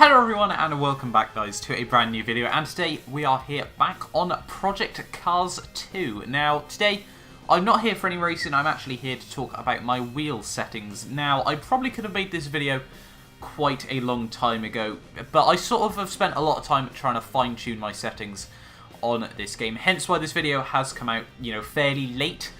Hello everyone and welcome back guys to a brand new video, and today we are here back on Project Cars 2. Now today I'm not here for any racing, I'm actually here to talk about my wheel settings. Now I probably could have made this video quite a long time ago, but I sort of have spent a lot of time trying to fine tune my settings on this game, hence why this video has come out, fairly late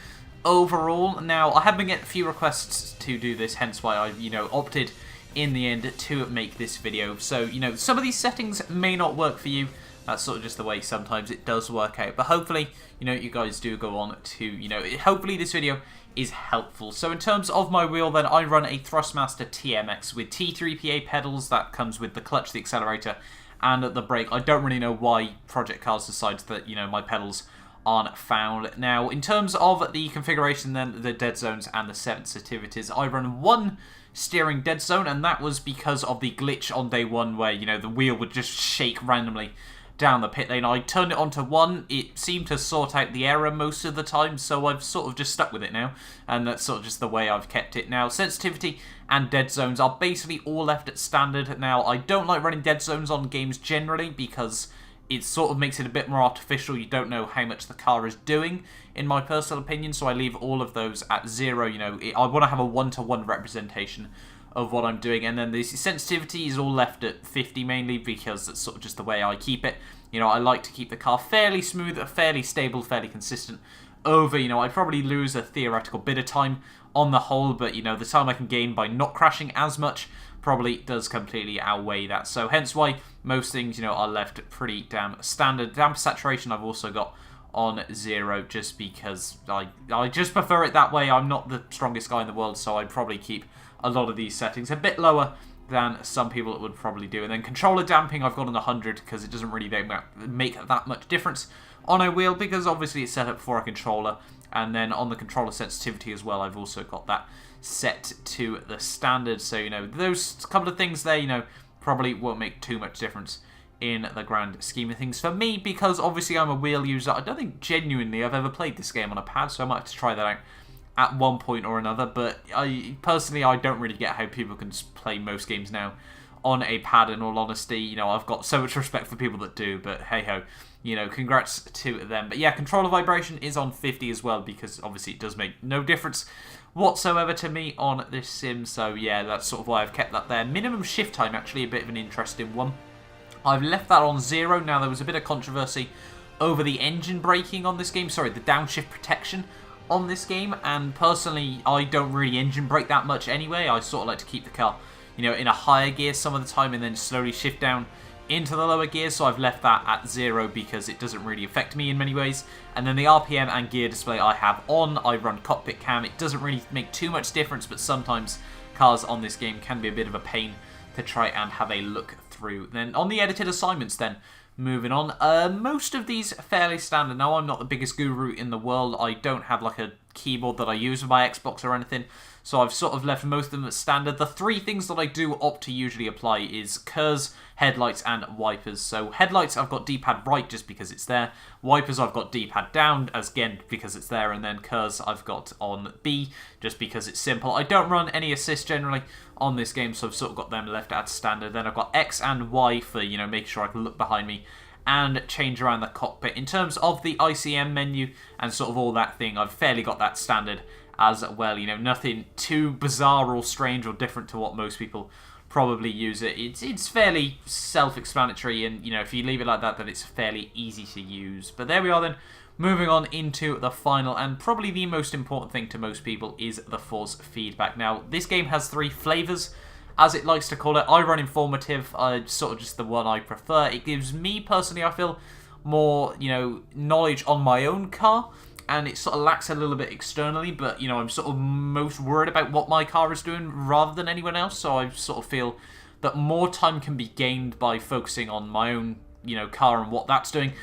overall. Now I have been getting a few requests to do this, hence why I, opted in the end to make this video. So, some of these settings may not work for you. That's sort of just the way sometimes it does work out. But hopefully, you guys do go on to, hopefully this video is helpful. So in terms of my wheel then, I run a Thrustmaster TMX with T3PA pedals. That comes with the clutch, the accelerator, and the brake. I don't really know why Project Cars decides that, my pedals aren't found. Now, in terms of the configuration then, the dead zones and the sensitivities, I run one steering dead zone, and that was because of the glitch on day one where, the wheel would just shake randomly down the pit lane. I turned it onto one, it seemed to sort out the error most of the time, so I've sort of just stuck with it now, and that's sort of just the way I've kept it. Now, sensitivity and dead zones are basically all left at standard. Now, I don't like running dead zones on games generally because it sort of makes it a bit more artificial. You don't know how much the car is doing, in my personal opinion, so I leave all of those at 0. I want to have a one-to-one representation of what I'm doing, and then the sensitivity is all left at 50 mainly because that's sort of just the way I keep it. I like to keep the car fairly smooth, fairly stable, fairly consistent over, I'd probably lose a theoretical bit of time on the whole, but, the time I can gain by not crashing as much probably does completely outweigh that. So hence why most things, are left pretty damn standard. Damp saturation I've also got on 0 just because I just prefer it that way. I'm not the strongest guy in the world, so I'd probably keep a lot of these settings a bit lower than some people would probably do. And then controller damping I've got on 100 because it doesn't really make that much difference on a wheel because obviously it's set up for a controller. And then on the controller sensitivity as well, I've also got that set to the standard. So, those couple of things there, probably won't make too much difference in the grand scheme of things for me because obviously I'm a wheel user. I don't think genuinely I've ever played this game on a pad, so I might have to try that out at one point or another. But personally, I don't really get how people can play most games now on a pad, in all honesty. I've got so much respect for people that do, but hey-ho, congrats to them. But yeah, controller vibration is on 50 as well because obviously it does make no difference whatsoever to me on this sim. So yeah, that's sort of why I've kept that there. Minimum shift time, actually a bit of an interesting one. I've left that on 0. Now, there was a bit of controversy over the engine braking on this game. Sorry, the downshift protection on this game. And personally, I don't really engine brake that much anyway. I sort of like to keep the car, in a higher gear some of the time and then slowly shift down into the lower gear. So I've left that at 0 because it doesn't really affect me in many ways. And then the RPM and gear display I have on. I run cockpit cam. It doesn't really make too much difference, but sometimes cars on this game can be a bit of a pain to try and have a look through. Then on the edited assignments then, moving on, most of these are fairly standard. Now, I'm not the biggest guru in the world. I don't have like a keyboard that I use with my Xbox or anything, so I've sort of left most of them as standard. The three things that I do opt to usually apply is KERS, headlights, and wipers. So headlights I've got D-pad right just because it's there. Wipers I've got D-pad down, again because it's there. And then KERS I've got on B just because it's simple. I don't run any assist generally on this game, so I've sort of got them left at standard. Then I've got X and Y for, making sure I can look behind me and change around the cockpit. In terms of the ICM menu and sort of all that thing, I've fairly got that standard as well. Nothing too bizarre or strange or different to what most people probably use it. It's fairly self-explanatory, and if you leave it like that, then it's fairly easy to use. But there we are then. Moving on into the final and probably the most important thing to most people is the force feedback. Now, this game has 3 flavors, as it likes to call it. I run informative, sort of just the one I prefer. It gives me personally, I feel, more, knowledge on my own car, and it sort of lacks a little bit externally, but, I'm sort of most worried about what my car is doing rather than anyone else, so I sort of feel that more time can be gained by focusing on my own, car and what that's doing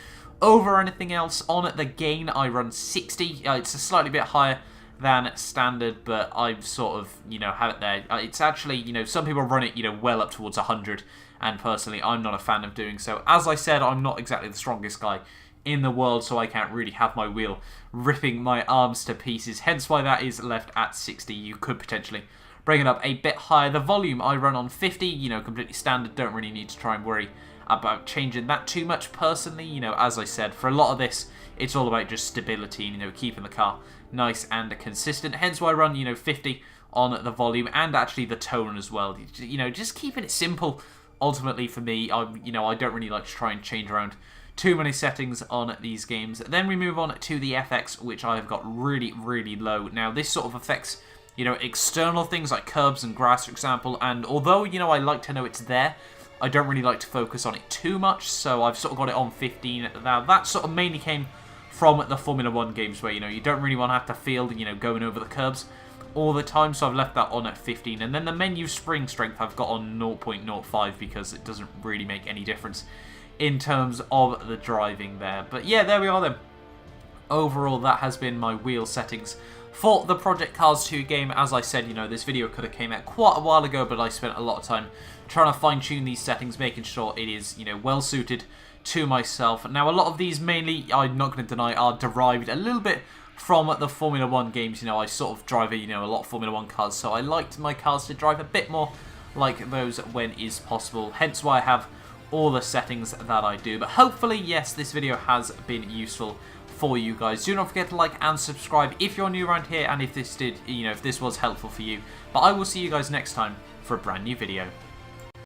over anything else. On the gain, I run 60. It's a slightly bit higher than standard, but I've sort of, have it there. It's actually, some people run it, well up towards 100, and personally, I'm not a fan of doing so. As I said, I'm not exactly the strongest guy in the world, so I can't really have my wheel ripping my arms to pieces, hence why that is left at 60. You could potentially bring it up a bit higher. The volume I run on 50, you know, completely standard. Don't really need to try and worry about changing that too much personally. You know, as I said, for a lot of this, it's all about just stability, you know, keeping the car nice and consistent. Hence why I run, you know, 50 on the volume and actually the tone as well. You know, just keeping it simple. Ultimately, for me, you know, I don't really like to try and change around too many settings on these games. Then we move on to the FX, which I have got really, really low. Now, this sort of affects, you know, external things like curbs and grass, for example. And although, you know, I like to know it's there, I don't really like to focus on it too much. So I've sort of got it on 15. Now, that sort of mainly came from the Formula 1 games where, you know, you don't really want to have to feel, you know, going over the curbs all the time, so I've left that on at 15. And then the menu spring strength I've got on 0.05 because it doesn't really make any difference in terms of the driving there. But yeah, there we are then. Overall, that has been my wheel settings for the Project Cars 2 game. As I said, you know, this video could have came out quite a while ago, but I spent a lot of time trying to fine-tune these settings, making sure it is, you know, well-suited to myself. Now, a lot of these mainly, I'm not going to deny, are derived a little bit from the Formula 1 games. You know, I sort of drive, you know, a lot of Formula 1 cars, so I liked my cars to drive a bit more like those when is possible. Hence why I have all the settings that I do. But hopefully, yes, this video has been useful for you guys. Do not forget to like and subscribe if you're new around here, and if this did, you know, if this was helpful for you. But I will see you guys next time for a brand new video.